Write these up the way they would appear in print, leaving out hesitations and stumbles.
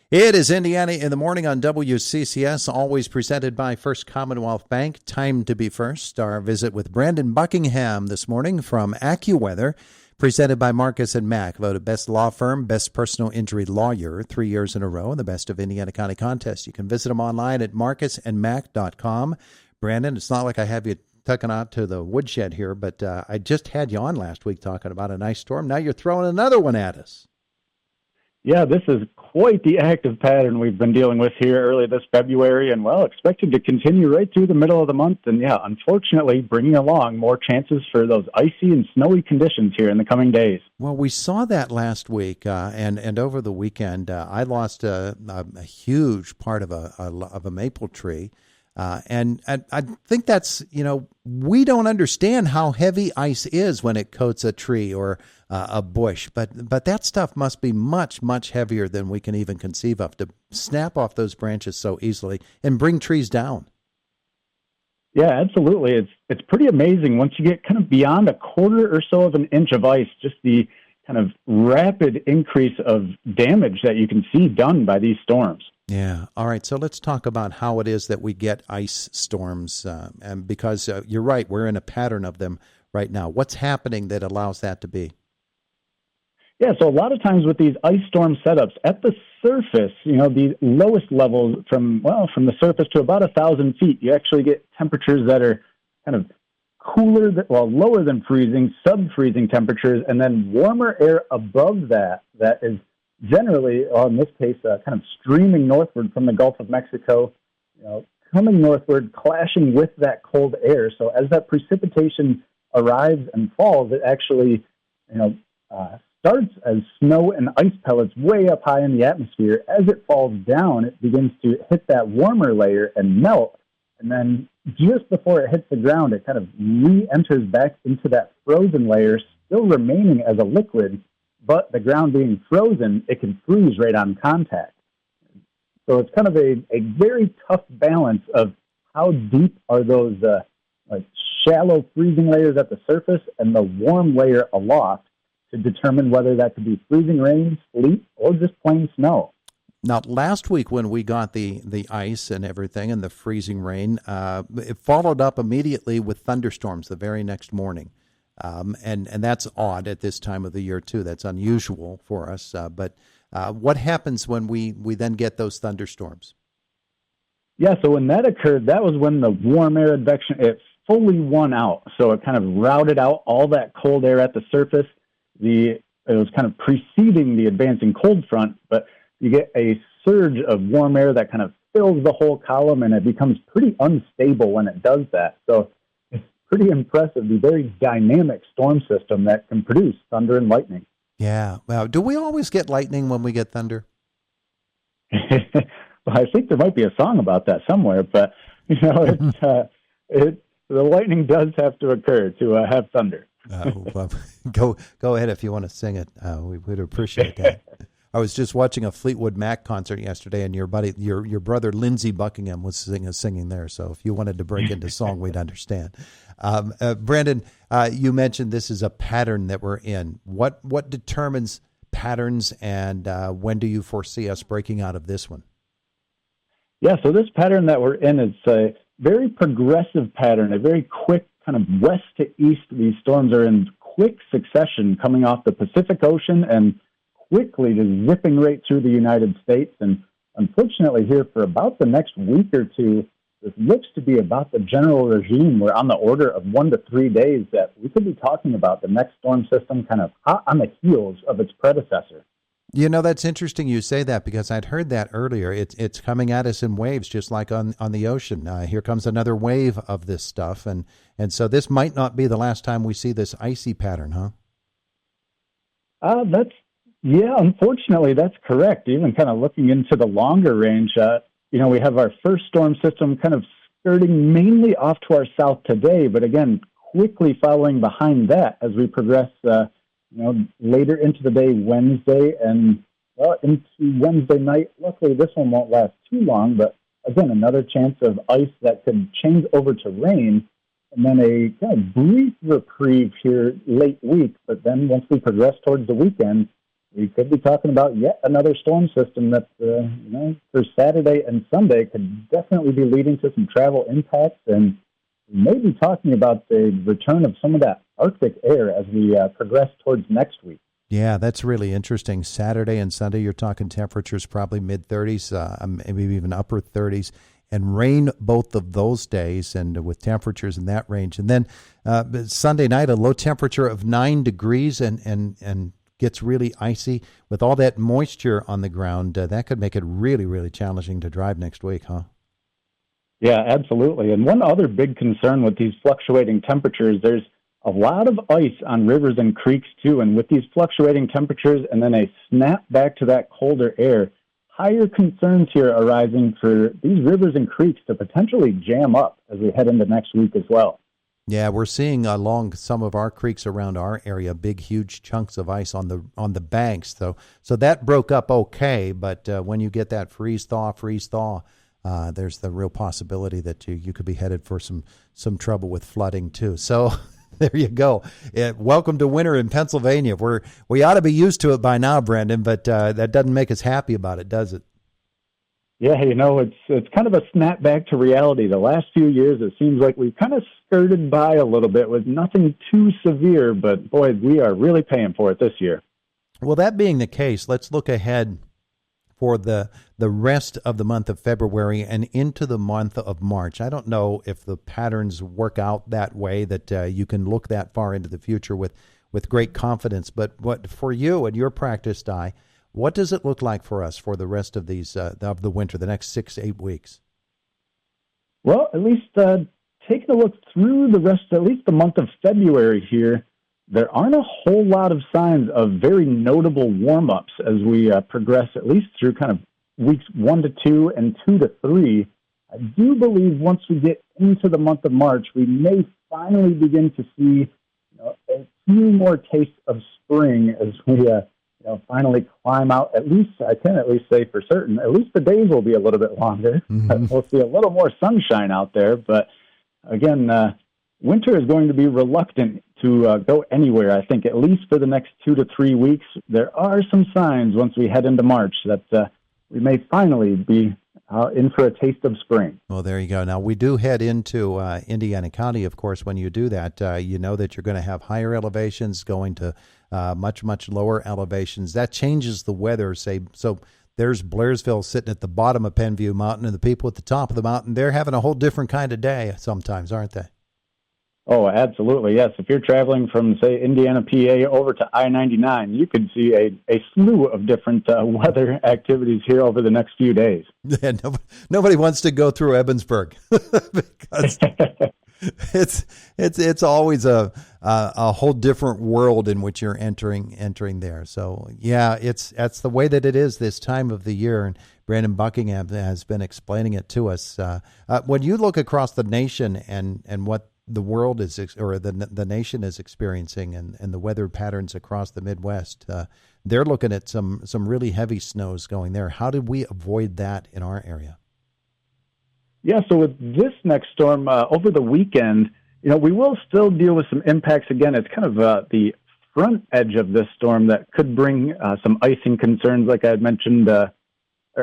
It is Indiana in the morning on WCCS, always presented by First Commonwealth Bank. Time to be first. Our visit with Brandon Buckingham this morning from Accuweather, presented by Marcus and Mack, voted best law firm, best personal injury lawyer 3 years in a row, and the best of Indiana County contest. You can visit them online at marcusandmack.com. Brandon, it's not like I have you tucking out to the woodshed here, but I just had you on last week talking about a nice storm. Now you're throwing another one at us. Yeah, this is quite the active pattern we've been dealing with here early this February, and, expected to continue right through the middle of the month. And, unfortunately, bringing along more chances for those icy and snowy conditions here in the coming days. Well, we saw that last week, and over the weekend, I lost a huge part of a maple tree. And I think that's, we don't understand how heavy ice is when it coats a tree or a bush, but that stuff must be much, much heavier than we can even conceive of to snap off those branches so easily and bring trees down. Yeah, absolutely. It's pretty amazing once you get kind of beyond a quarter or so of an inch of ice, just the kind of rapid increase of damage that you can see done by these storms. Yeah. All right. So let's talk about how it is that we get ice storms, and because you're right, we're in a pattern of them right now. What's happening that allows that to be? Yeah, so a lot of times with these ice storm setups at the surface, the lowest levels from the surface to about 1,000 feet, you actually get temperatures that are kind of lower than freezing, sub-freezing temperatures, and then warmer air above that is generally, in this case, kind of streaming northward from the Gulf of Mexico, coming northward, clashing with that cold air. So as that precipitation arrives and falls, it actually, starts as snow and ice pellets way up high in the atmosphere. As it falls down, it begins to hit that warmer layer and melt. And then just before it hits the ground, it kind of re-enters back into that frozen layer, still remaining as a liquid. But the ground being frozen, it can freeze right on contact. So it's kind of a very tough balance of how deep are those shallow freezing layers at the surface and the warm layer aloft to determine whether that could be freezing rain, sleet, or just plain snow. Now, last week when we got the ice and everything and the freezing rain, it followed up immediately with thunderstorms the very next morning. And that's odd at this time of the year, too. That's unusual for us. But what happens when we then get those thunderstorms? Yeah, so when that occurred, that was when the warm air advection, it fully won out. So it kind of routed out all that cold air at the surface. It was kind of preceding the advancing cold front, but you get a surge of warm air that kind of fills the whole column, and it becomes pretty unstable when it does that. So pretty impressive, the very dynamic storm system that can produce thunder and lightning. Yeah. Wow. Do we always get lightning when we get thunder? Well, I think there might be a song about that somewhere, but the lightning does have to occur to have thunder. Well, go ahead if you want to sing it. We would appreciate that. I was just watching a Fleetwood Mac concert yesterday, and your brother Lindsey Buckingham was singing there. So if you wanted to break into song, we'd understand. Brandon, you mentioned this is a pattern that we're in. What determines patterns, and when do you foresee us breaking out of this one? Yeah, so this pattern that we're in is a very progressive pattern, a very quick kind of west to east. These storms are in quick succession coming off the Pacific Ocean and quickly just zipping right through the United States. And unfortunately here for about the next week or two, this looks to be about the general regime. We're on the order of 1 to 3 days that we could be talking about the next storm system kind of hot on the heels of its predecessor. That's interesting you say that, because I'd heard that earlier. It's coming at us in waves, just like on the ocean. Here comes another wave of this stuff. And so this might not be the last time we see this icy pattern, huh? Unfortunately, that's correct. Even kind of looking into the longer range, we have our first storm system kind of skirting mainly off to our south today, but again, quickly following behind that as we progress, later into the day, Wednesday, and into Wednesday night. Luckily, this one won't last too long, but again, another chance of ice that could change over to rain, and then a kind of brief reprieve here late week. But then once we progress towards the weekend, we could be talking about yet another storm system that, for Saturday and Sunday could definitely be leading to some travel impacts, and we may be talking about the return of some of that Arctic air as we progress towards next week. Yeah, that's really interesting. Saturday and Sunday, you're talking temperatures probably mid-30s, maybe even upper 30s, and rain both of those days, and with temperatures in that range. And then Sunday night, a low temperature of 9 degrees and gets really icy. With all that moisture on the ground, that could make it really, really challenging to drive next week, huh? Yeah, absolutely. And one other big concern with these fluctuating temperatures, there's a lot of ice on rivers and creeks, too. And with these fluctuating temperatures and then a snap back to that colder air, higher concerns here arising for these rivers and creeks to potentially jam up as we head into next week as well. Yeah, we're seeing along some of our creeks around our area big, huge chunks of ice on the banks. So that broke up okay, but when you get that freeze thaw, there's the real possibility that you could be headed for some trouble with flooding too. So there you go. Welcome to winter in Pennsylvania. We ought to be used to it by now, Brandon, but that doesn't make us happy about it, does it? Yeah, it's kind of a snap back to reality. The last few years, it seems like we've kind of skirted by a little bit with nothing too severe, but boy, we are really paying for it this year. Well, that being the case, let's look ahead for the rest of the month of February and into the month of March. I don't know if the patterns work out that way, that you can look that far into the future with great confidence. But what for you and your practiced eye, what does it look like for us for the rest of these of the winter, the next 6-8 weeks? Well, at least taking a look through the rest, at least the month of February here, there aren't a whole lot of signs of very notable warm-ups as we progress, at least through kind of weeks 1 to 2 and 2 to 3. I do believe once we get into the month of March, we may finally begin to see a few more tastes of spring as we finally climb out. At least I can at least say for certain, at least the days will be a little bit longer. Mm-hmm. We'll see a little more sunshine out there. But again, winter is going to be reluctant to go anywhere. I think at least for the next 2 to 3 weeks, there are some signs once we head into March that we may finally be in for a taste of spring. Well, there you go. Now, we do head into Indiana County, of course. When you do that, you know that you're going to have higher elevations going to much, much lower elevations. That changes the weather, say. So there's Blairsville sitting at the bottom of Penview Mountain, and the people at the top of the mountain, they're having a whole different kind of day sometimes, aren't they? Oh, absolutely, yes. If you're traveling from, say, Indiana, PA over to I-99, you could see a slew of different weather activities here over the next few days. Yeah, nobody wants to go through Evansburg because it's always a whole different world in which you're entering there. So yeah, that's the way that it is this time of the year, and Brandon Buckingham has been explaining it to us. When you look across the nation and what the world is, or the nation is experiencing, and the weather patterns across the Midwest, they're looking at some really heavy snows going there. How did we avoid that in our area? Yeah, so with this next storm over the weekend, we will still deal with some impacts. Again, it's kind of the front edge of this storm that could bring some icing concerns, like I had mentioned. Or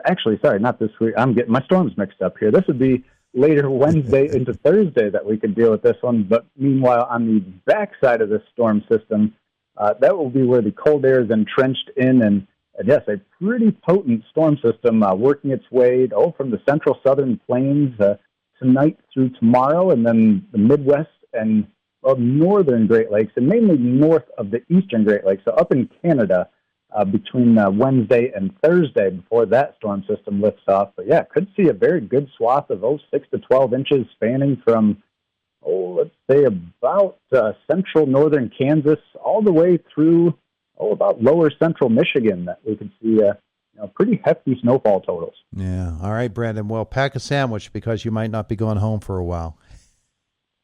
actually, sorry, not this week. I'm getting my storms mixed up here. This would be later Wednesday into Thursday that we could deal with this one. But meanwhile, on the backside of this storm system, that will be where the cold air is entrenched in. And yes, a pretty potent storm system working its way from the central southern plains tonight through tomorrow, and then the Midwest and northern Great Lakes, and mainly north of the eastern Great Lakes. So up in Canada, between Wednesday and Thursday before that storm system lifts off. But yeah, could see a very good swath of 6 to 12 inches spanning from, let's say about central northern Kansas all the way through, about lower central Michigan, that we could see pretty hefty snowfall totals. Yeah. All right, Brandon. Well, pack a sandwich because you might not be going home for a while.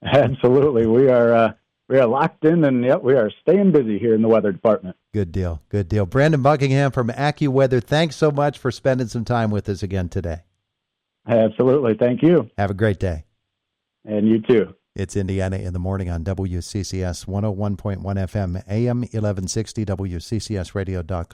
Absolutely. We are locked in, and we are staying busy here in the weather department. Good deal. Good deal. Brandon Buckingham from Accuweather, thanks so much for spending some time with us again today. Absolutely. Thank you. Have a great day. And you too. It's Indiana in the Morning on WCCS 101.1 FM, AM 1160, WCCSradio.com.